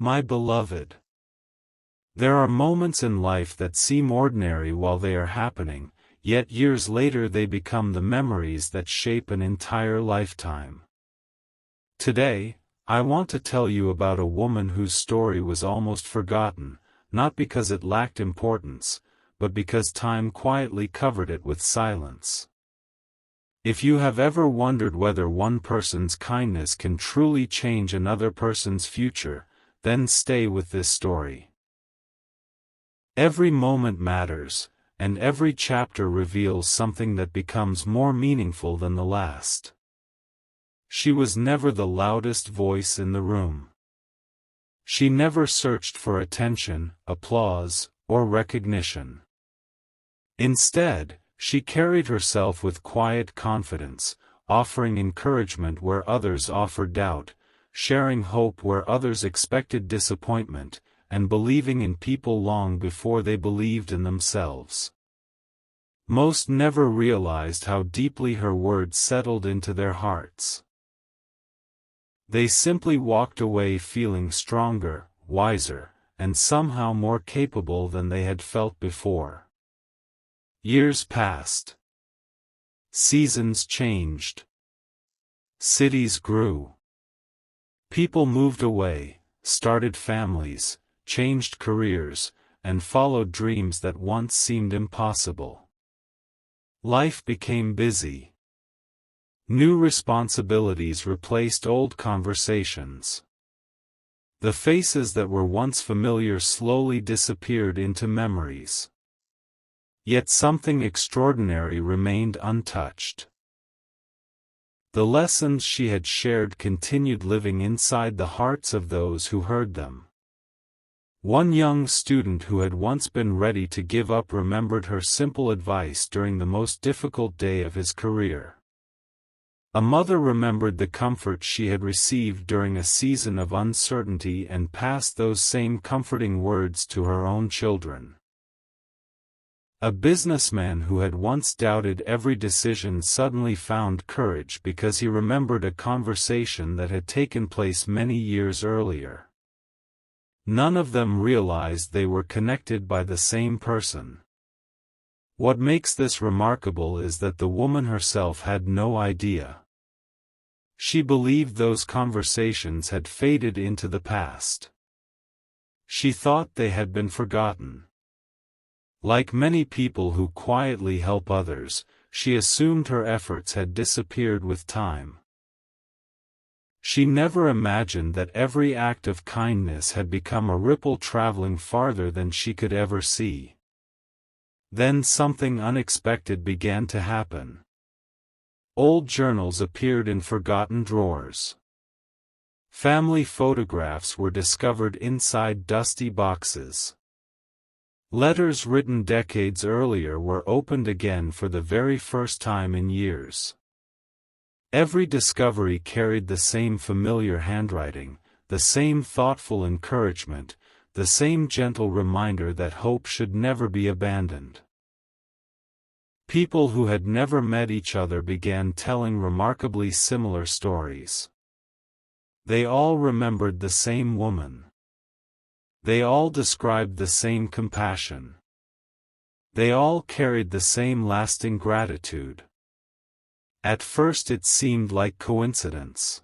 My beloved. There are moments in life that seem ordinary while they are happening, yet years later they become the memories that shape an entire lifetime. Today, I want to tell you about a woman whose story was almost forgotten, not because it lacked importance, but because time quietly covered it with silence. If you have ever wondered whether one person's kindness can truly change another person's future, then stay with this story. Every moment matters, and every chapter reveals something that becomes more meaningful than the last. She was never the loudest voice in the room. She never searched for attention, applause, or recognition. Instead, she carried herself with quiet confidence, offering encouragement where others offered doubt, sharing hope where others expected disappointment, and believing in people long before they believed in themselves. Most never realized how deeply her words settled into their hearts. They simply walked away feeling stronger, wiser, and somehow more capable than they had felt before. Years passed. Seasons changed. Cities grew. People moved away, started families, changed careers, and followed dreams that once seemed impossible. Life became busy. New responsibilities replaced old conversations. The faces that were once familiar slowly disappeared into memories. Yet something extraordinary remained untouched. The lessons she had shared continued living inside the hearts of those who heard them. One young student who had once been ready to give up remembered her simple advice during the most difficult day of his career. A mother remembered the comfort she had received during a season of uncertainty and passed those same comforting words to her own children. A businessman who had once doubted every decision suddenly found courage because he remembered a conversation that had taken place many years earlier. None of them realized they were connected by the same person. What makes this remarkable is that the woman herself had no idea. She believed those conversations had faded into the past. She thought they had been forgotten. Like many people who quietly help others, she assumed her efforts had disappeared with time. She never imagined that every act of kindness had become a ripple traveling farther than she could ever see. Then something unexpected began to happen. Old journals appeared in forgotten drawers. Family photographs were discovered inside dusty boxes. Letters written decades earlier were opened again for the very first time in years. Every discovery carried the same familiar handwriting, the same thoughtful encouragement, the same gentle reminder that hope should never be abandoned. People who had never met each other began telling remarkably similar stories. They all remembered the same woman. They all described the same compassion. They all carried the same lasting gratitude. At first it seemed like coincidence.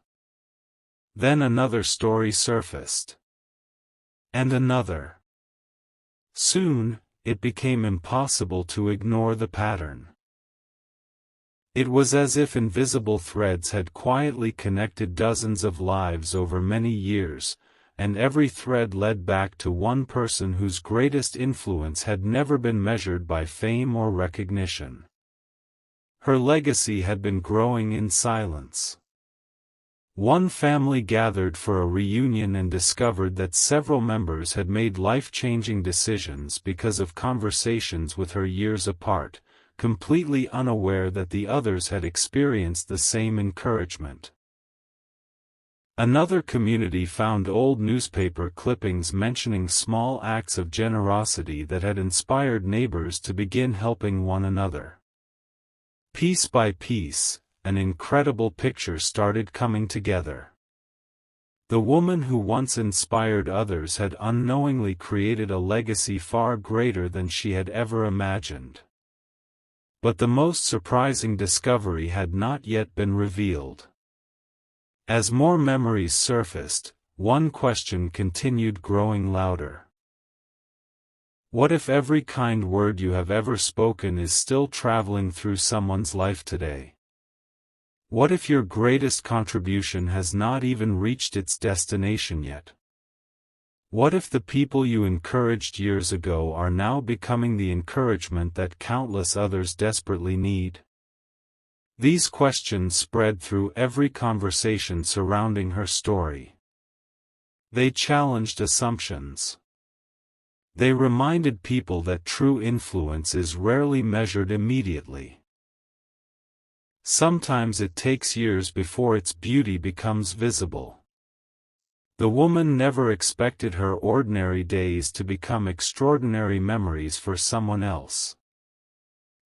Then another story surfaced. And another. Soon, it became impossible to ignore the pattern. It was as if invisible threads had quietly connected dozens of lives over many years, and every thread led back to one person whose greatest influence had never been measured by fame or recognition. Her legacy had been growing in silence. One family gathered for a reunion and discovered that several members had made life-changing decisions because of conversations with her years apart, completely unaware that the others had experienced the same encouragement. Another community found old newspaper clippings mentioning small acts of generosity that had inspired neighbors to begin helping one another. Piece by piece, an incredible picture started coming together. The woman who once inspired others had unknowingly created a legacy far greater than she had ever imagined. But the most surprising discovery had not yet been revealed. As more memories surfaced, one question continued growing louder. What if every kind word you have ever spoken is still traveling through someone's life today? What if your greatest contribution has not even reached its destination yet? What if the people you encouraged years ago are now becoming the encouragement that countless others desperately need? These questions spread through every conversation surrounding her story. They challenged assumptions. They reminded people that true influence is rarely measured immediately. Sometimes it takes years before its beauty becomes visible. The woman never expected her ordinary days to become extraordinary memories for someone else.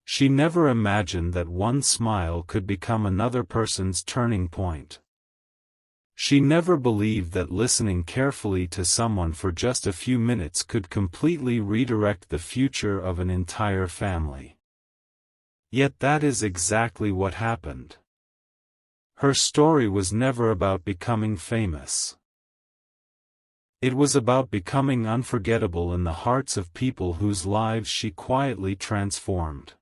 She never imagined that one smile could become another person's turning point. She never believed that listening carefully to someone for just a few minutes could completely redirect the future of an entire family. Yet that is exactly what happened. Her story was never about becoming famous. It was about becoming unforgettable in the hearts of people whose lives she quietly transformed.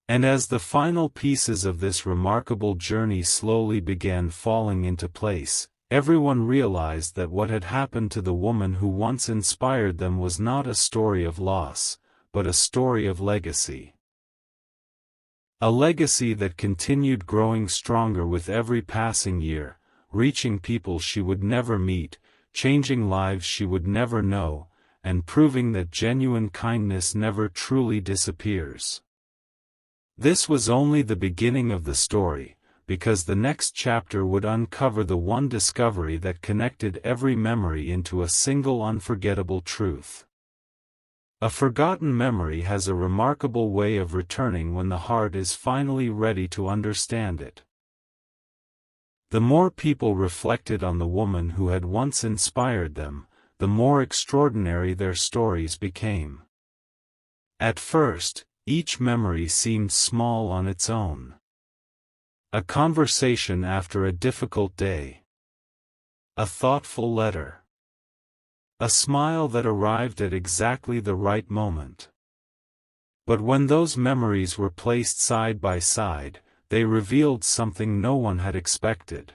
And as the final pieces of this remarkable journey slowly began falling into place, everyone realized that what had happened to the woman who once inspired them was not a story of loss, but a story of legacy. A legacy that continued growing stronger with every passing year, reaching people she would never meet, changing lives she would never know, and proving that genuine kindness never truly disappears. This was only the beginning of the story, because the next chapter would uncover the one discovery that connected every memory into a single unforgettable truth. A forgotten memory has a remarkable way of returning when the heart is finally ready to understand it. The more people reflected on the woman who had once inspired them, the more extraordinary their stories became. At first, each memory seemed small on its own. A conversation after a difficult day. A thoughtful letter. A smile that arrived at exactly the right moment. But when those memories were placed side by side, they revealed something no one had expected.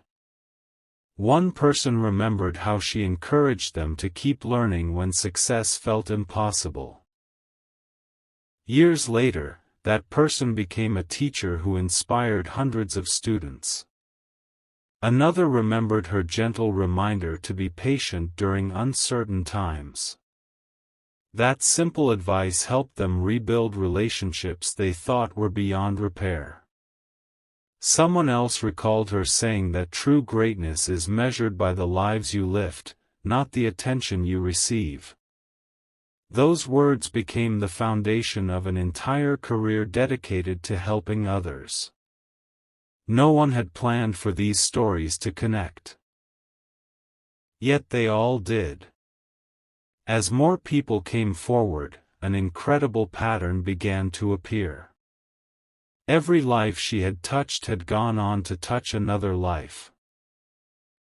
One person remembered how she encouraged them to keep learning when success felt impossible. Years later, that person became a teacher who inspired hundreds of students. Another remembered her gentle reminder to be patient during uncertain times. That simple advice helped them rebuild relationships they thought were beyond repair. Someone else recalled her saying that true greatness is measured by the lives you lift, not the attention you receive. Those words became the foundation of an entire career dedicated to helping others. No one had planned for these stories to connect. Yet they all did. As more people came forward, an incredible pattern began to appear. Every life she had touched had gone on to touch another life.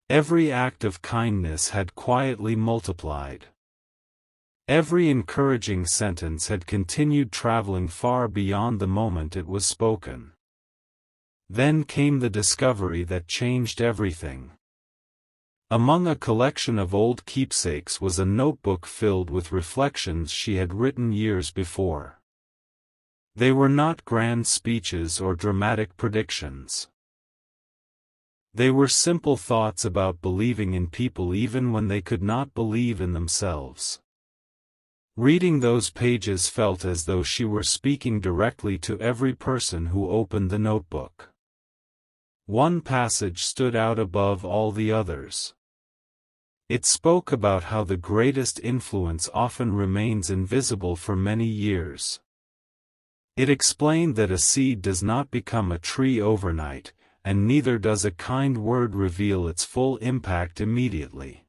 Every act of kindness had quietly multiplied. Every encouraging sentence had continued traveling far beyond the moment it was spoken. Then came the discovery that changed everything. Among a collection of old keepsakes was a notebook filled with reflections she had written years before. They were not grand speeches or dramatic predictions. They were simple thoughts about believing in people even when they could not believe in themselves. Reading those pages felt as though she were speaking directly to every person who opened the notebook. One passage stood out above all the others. It spoke about how the greatest influence often remains invisible for many years. It explained that a seed does not become a tree overnight, and neither does a kind word reveal its full impact immediately.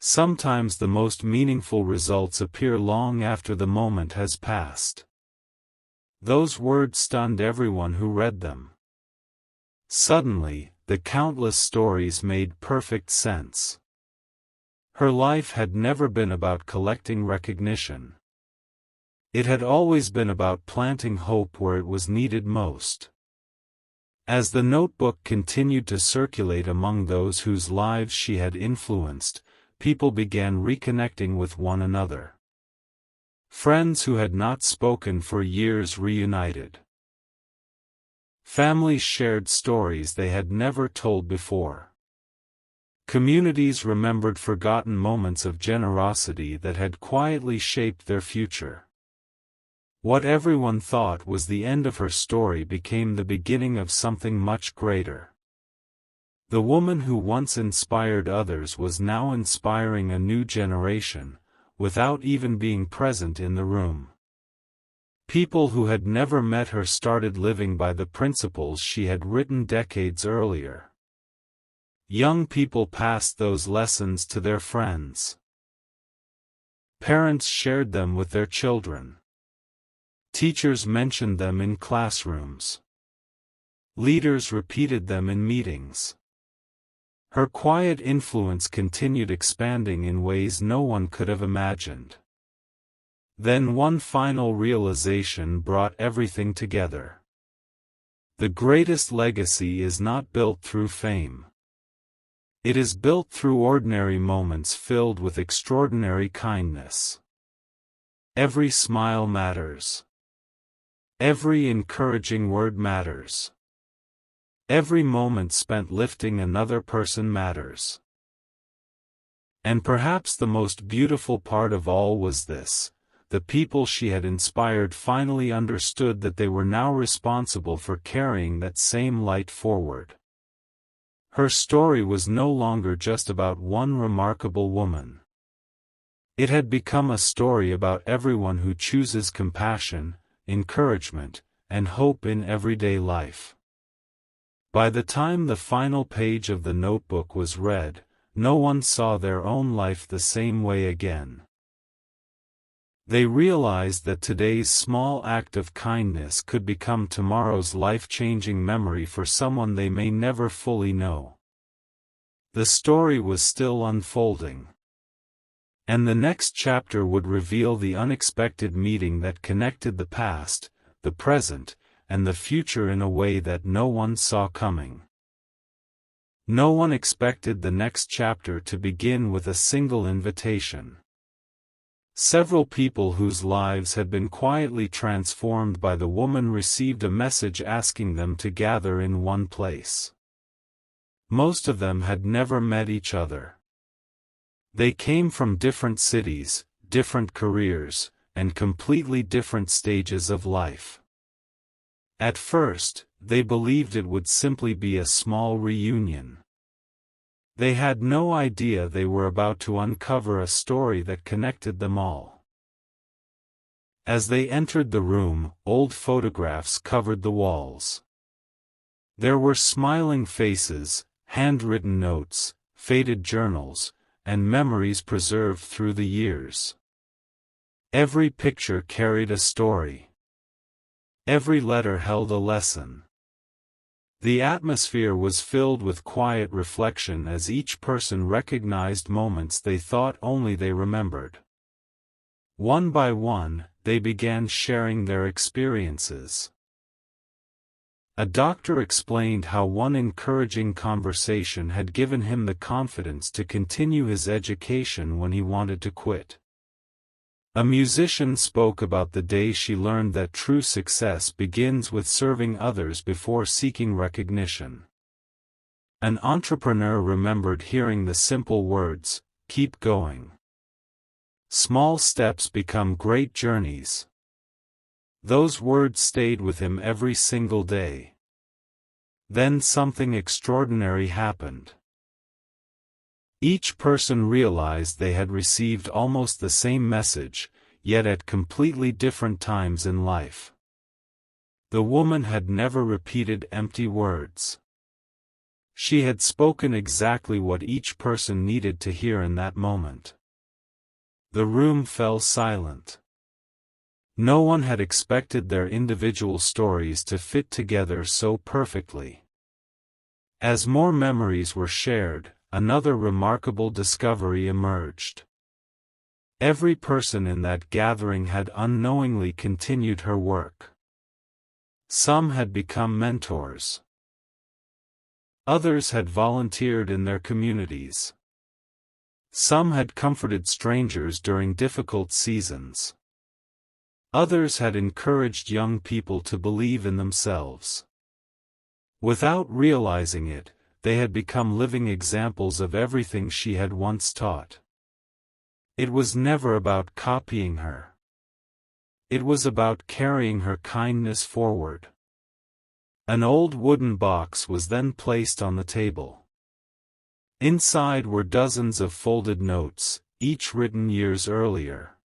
Sometimes the most meaningful results appear long after the moment has passed. Those words stunned everyone who read them. Suddenly, the countless stories made perfect sense. Her life had never been about collecting recognition. It had always been about planting hope where it was needed most. As the notebook continued to circulate among those whose lives she had influenced, people began reconnecting with one another. Friends who had not spoken for years reunited. Families shared stories they had never told before. Communities remembered forgotten moments of generosity that had quietly shaped their future. What everyone thought was the end of her story became the beginning of something much greater. The woman who once inspired others was now inspiring a new generation, without even being present in the room. People who had never met her started living by the principles she had written decades earlier. Young people passed those lessons to their friends. Parents shared them with their children. Teachers mentioned them in classrooms. Leaders repeated them in meetings. Her quiet influence continued expanding in ways no one could have imagined. Then one final realization brought everything together. The greatest legacy is not built through fame. It is built through ordinary moments filled with extraordinary kindness. Every smile matters. Every encouraging word matters. Every moment spent lifting another person matters. And perhaps the most beautiful part of all was this: the people she had inspired finally understood that they were now responsible for carrying that same light forward. Her story was no longer just about one remarkable woman. It had become a story about everyone who chooses compassion, encouragement, and hope in everyday life. By the time the final page of the notebook was read, no one saw their own life the same way again. They realized that today's small act of kindness could become tomorrow's life-changing memory for someone they may never fully know. The story was still unfolding. And the next chapter would reveal the unexpected meeting that connected the past, the present, and the future in a way that no one saw coming. No one expected the next chapter to begin with a single invitation. Several people whose lives had been quietly transformed by the woman received a message asking them to gather in one place. Most of them had never met each other. They came from different cities, different careers, and completely different stages of life. At first, they believed it would simply be a small reunion. They had no idea they were about to uncover a story that connected them all. As they entered the room, old photographs covered the walls. There were smiling faces, handwritten notes, faded journals, and memories preserved through the years. Every picture carried a story. Every letter held a lesson. The atmosphere was filled with quiet reflection as each person recognized moments they thought only they remembered. One by one, they began sharing their experiences. A doctor explained how one encouraging conversation had given him the confidence to continue his education when he wanted to quit. A musician spoke about the day she learned that true success begins with serving others before seeking recognition. An entrepreneur remembered hearing the simple words, "Keep going. Small steps become great journeys." Those words stayed with him every single day. Then something extraordinary happened. Each person realized they had received almost the same message, yet at completely different times in life. The woman had never repeated empty words. She had spoken exactly what each person needed to hear in that moment. The room fell silent. No one had expected their individual stories to fit together so perfectly. As more memories were shared, another remarkable discovery emerged. Every person in that gathering had unknowingly continued her work. Some had become mentors. Others had volunteered in their communities. Some had comforted strangers during difficult seasons. Others had encouraged young people to believe in themselves. Without realizing it, they had become living examples of everything she had once taught. It was never about copying her. It was about carrying her kindness forward. An old wooden box was then placed on the table. Inside were dozens of folded notes, each written years earlier.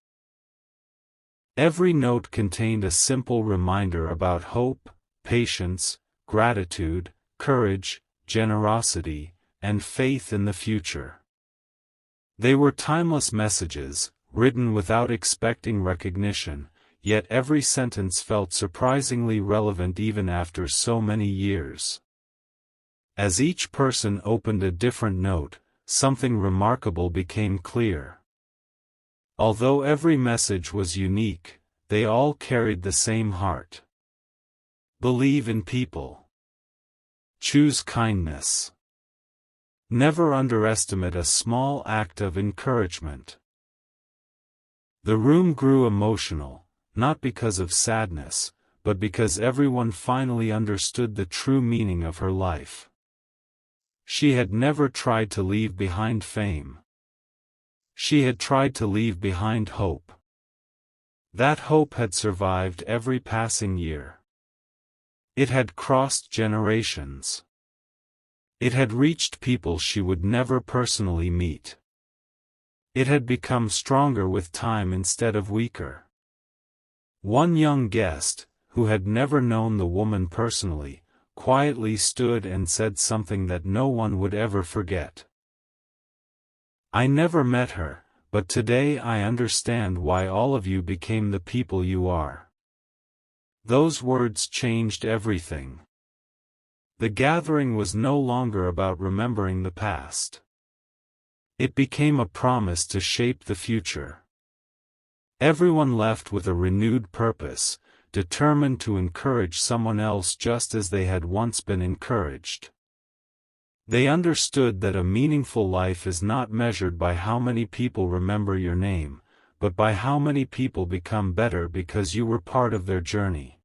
Every note contained a simple reminder about hope, patience, gratitude, courage, generosity, and faith in the future. They were timeless messages, written without expecting recognition, yet every sentence felt surprisingly relevant even after so many years. As each person opened a different note, something remarkable became clear. Although every message was unique, they all carried the same heart. Believe in people. Choose kindness. Never underestimate a small act of encouragement. The room grew emotional, not because of sadness, but because everyone finally understood the true meaning of her life. She had never tried to leave behind fame. She had tried to leave behind hope. That hope had survived every passing year. It had crossed generations. It had reached people she would never personally meet. It had become stronger with time instead of weaker. One young guest, who had never known the woman personally, quietly stood and said something that no one would ever forget. "I never met her, but today I understand why all of you became the people you are." Those words changed everything. The gathering was no longer about remembering the past. It became a promise to shape the future. Everyone left with a renewed purpose, determined to encourage someone else just as they had once been encouraged. They understood that a meaningful life is not measured by how many people remember your name, but by how many people become better because you were part of their journey.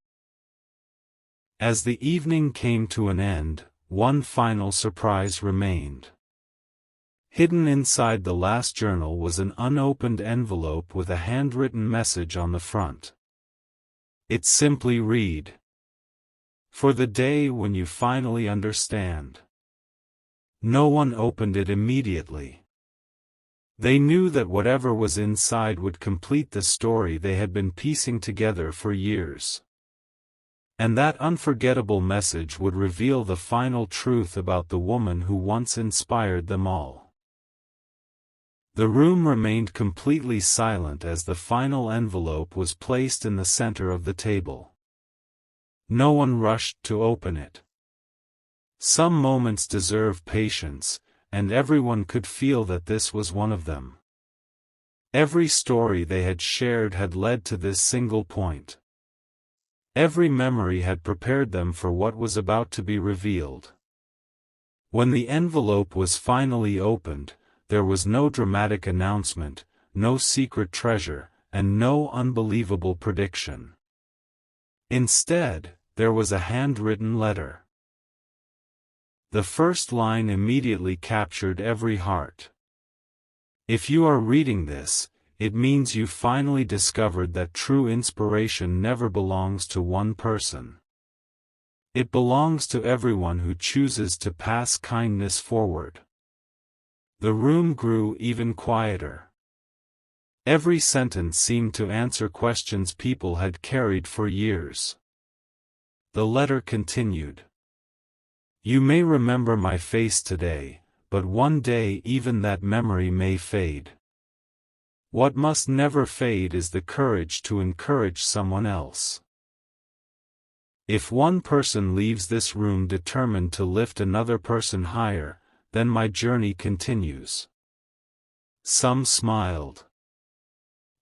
As the evening came to an end, one final surprise remained. Hidden inside the last journal was an unopened envelope with a handwritten message on the front. It simply read, "For the day when you finally understand." No one opened it immediately. They knew that whatever was inside would complete the story they had been piecing together for years. And that unforgettable message would reveal the final truth about the woman who once inspired them all. The room remained completely silent as the final envelope was placed in the center of the table. No one rushed to open it. Some moments deserve patience, and everyone could feel that this was one of them. Every story they had shared had led to this single point. Every memory had prepared them for what was about to be revealed. When the envelope was finally opened, there was no dramatic announcement, no secret treasure, and no unbelievable prediction. Instead, there was a handwritten letter. The first line immediately captured every heart. If you are reading this, it means you finally discovered that true inspiration never belongs to one person. It belongs to everyone who chooses to pass kindness forward. The room grew even quieter. Every sentence seemed to answer questions people had carried for years. The letter continued. You may remember my face today, but one day even that memory may fade. What must never fade is the courage to encourage someone else. If one person leaves this room determined to lift another person higher, then my journey continues. Some smiled.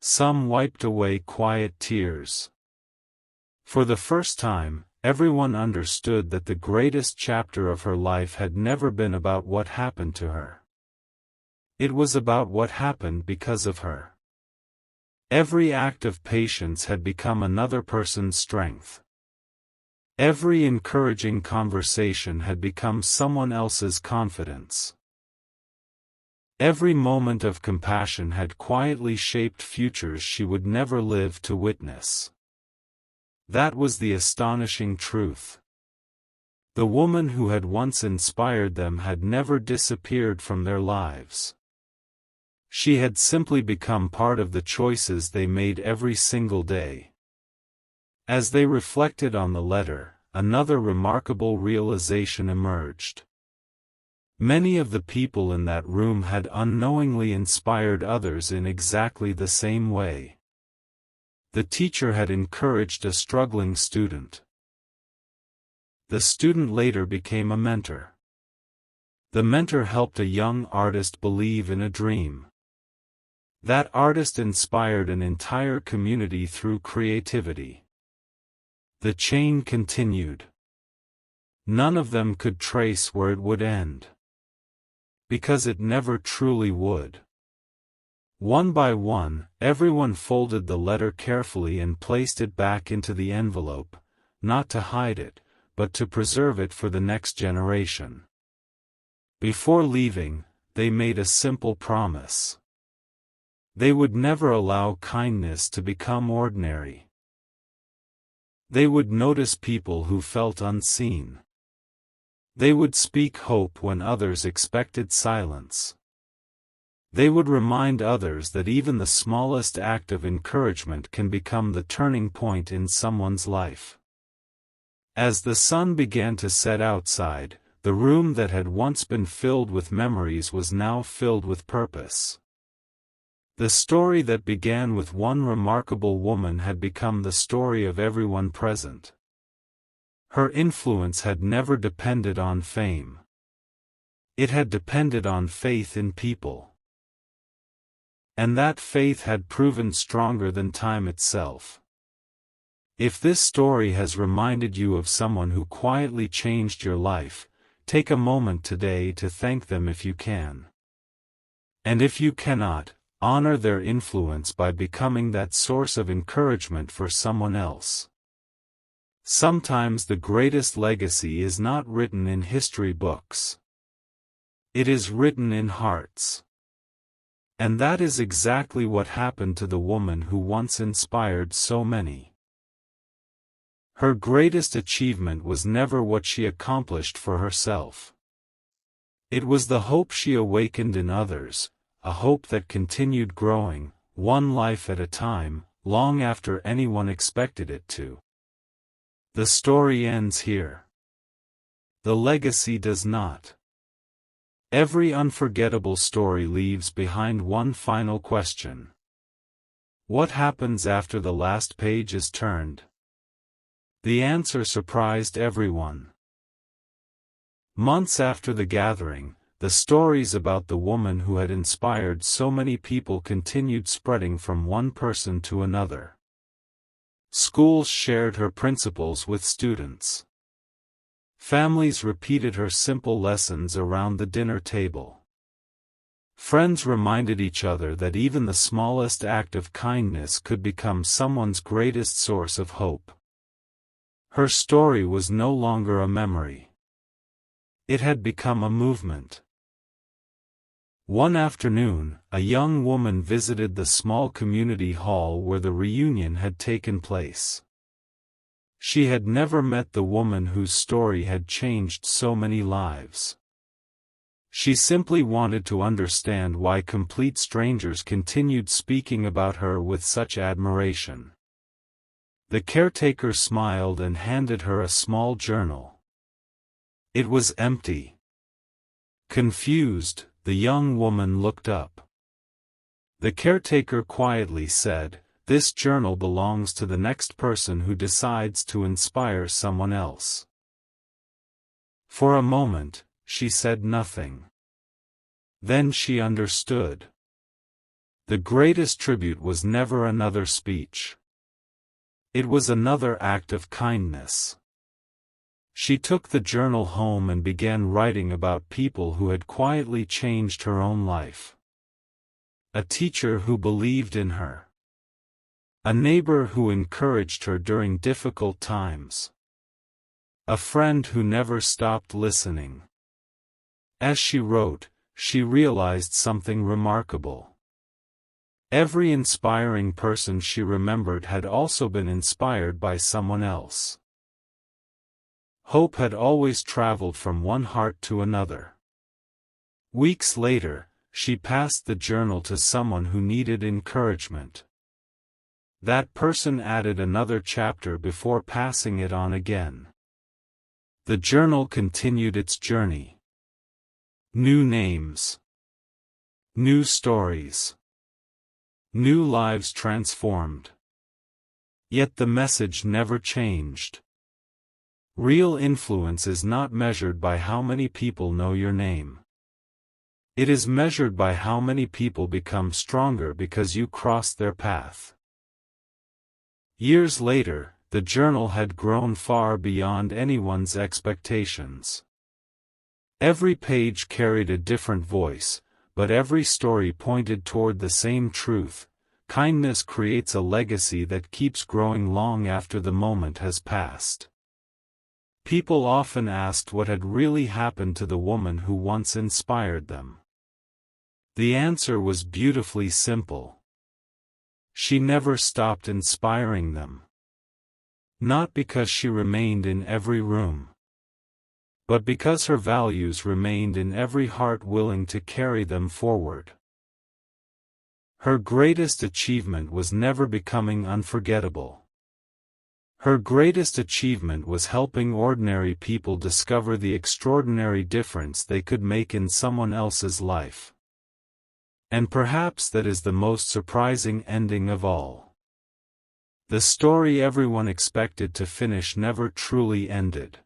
Some wiped away quiet tears. For the first time, everyone understood that the greatest chapter of her life had never been about what happened to her. It was about what happened because of her. Every act of patience had become another person's strength. Every encouraging conversation had become someone else's confidence. Every moment of compassion had quietly shaped futures she would never live to witness. That was the astonishing truth. The woman who had once inspired them had never disappeared from their lives. She had simply become part of the choices they made every single day. As they reflected on the letter, another remarkable realization emerged. Many of the people in that room had unknowingly inspired others in exactly the same way. The teacher had encouraged a struggling student. The student later became a mentor. The mentor helped a young artist believe in a dream. That artist inspired an entire community through creativity. The chain continued. None of them could trace where it would end. Because it never truly would. One by one, everyone folded the letter carefully and placed it back into the envelope, not to hide it, but to preserve it for the next generation. Before leaving, they made a simple promise. They would never allow kindness to become ordinary. They would notice people who felt unseen. They would speak hope when others expected silence. They would remind others that even the smallest act of encouragement can become the turning point in someone's life. As the sun began to set outside, the room that had once been filled with memories was now filled with purpose. The story that began with one remarkable woman had become the story of everyone present. Her influence had never depended on fame. It had depended on faith in people. And that faith had proven stronger than time itself. If this story has reminded you of someone who quietly changed your life, take a moment today to thank them if you can. And if you cannot, honor their influence by becoming that source of encouragement for someone else. Sometimes the greatest legacy is not written in history books. It is written in hearts. And that is exactly what happened to the woman who once inspired so many. Her greatest achievement was never what she accomplished for herself. It was the hope she awakened in others, a hope that continued growing, one life at a time, long after anyone expected it to. The story ends here. The legacy does not. Every unforgettable story leaves behind one final question. What happens after the last page is turned? The answer surprised everyone. Months after the gathering, the stories about the woman who had inspired so many people continued spreading from one person to another. Schools shared her principles with students. Families repeated her simple lessons around the dinner table. Friends reminded each other that even the smallest act of kindness could become someone's greatest source of hope. Her story was no longer a memory. It had become a movement. One afternoon, a young woman visited the small community hall where the reunion had taken place. She had never met the woman whose story had changed so many lives. She simply wanted to understand why complete strangers continued speaking about her with such admiration. The caretaker smiled and handed her a small journal. It was empty. Confused, the young woman looked up. The caretaker quietly said, "This journal belongs to the next person who decides to inspire someone else." For a moment, she said nothing. Then she understood. The greatest tribute was never another speech. It was another act of kindness. She took the journal home and began writing about people who had quietly changed her own life. A teacher who believed in her. A neighbor who encouraged her during difficult times. A friend who never stopped listening. As she wrote, she realized something remarkable. Every inspiring person she remembered had also been inspired by someone else. Hope had always traveled from one heart to another. Weeks later, she passed the journal to someone who needed encouragement. That person added another chapter before passing it on again. The journal continued its journey. New names. New stories. New lives transformed. Yet the message never changed. Real influence is not measured by how many people know your name. It is measured by how many people become stronger because you crossed their path. Years later, the journal had grown far beyond anyone's expectations. Every page carried a different voice, but every story pointed toward the same truth: kindness creates a legacy that keeps growing long after the moment has passed. People often asked what had really happened to the woman who once inspired them. The answer was beautifully simple. She never stopped inspiring them. Not because she remained in every room, but because her values remained in every heart willing to carry them forward. Her greatest achievement was never becoming unforgettable. Her greatest achievement was helping ordinary people discover the extraordinary difference they could make in someone else's life. And perhaps that is the most surprising ending of all. The story everyone expected to finish never truly ended.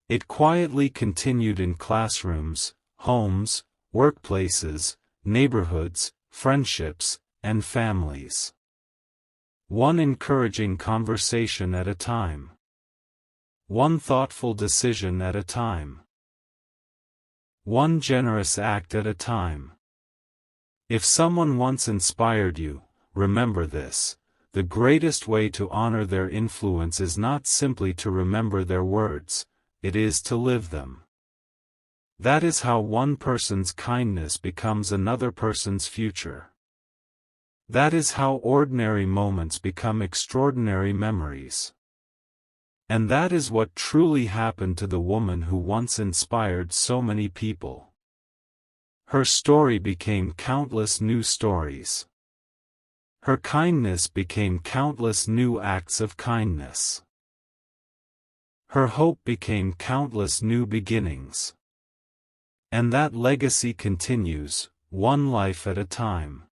It quietly continued in classrooms, homes, workplaces, neighborhoods, friendships, and families. One encouraging conversation at a time. One thoughtful decision at a time. One generous act at a time. If someone once inspired you, remember this: the greatest way to honor their influence is not simply to remember their words, it is to live them. That is how one person's kindness becomes another person's future. That is how ordinary moments become extraordinary memories. And that is what truly happened to the woman who once inspired so many people. Her story became countless new stories. Her kindness became countless new acts of kindness. Her hope became countless new beginnings. And that legacy continues, one life at a time.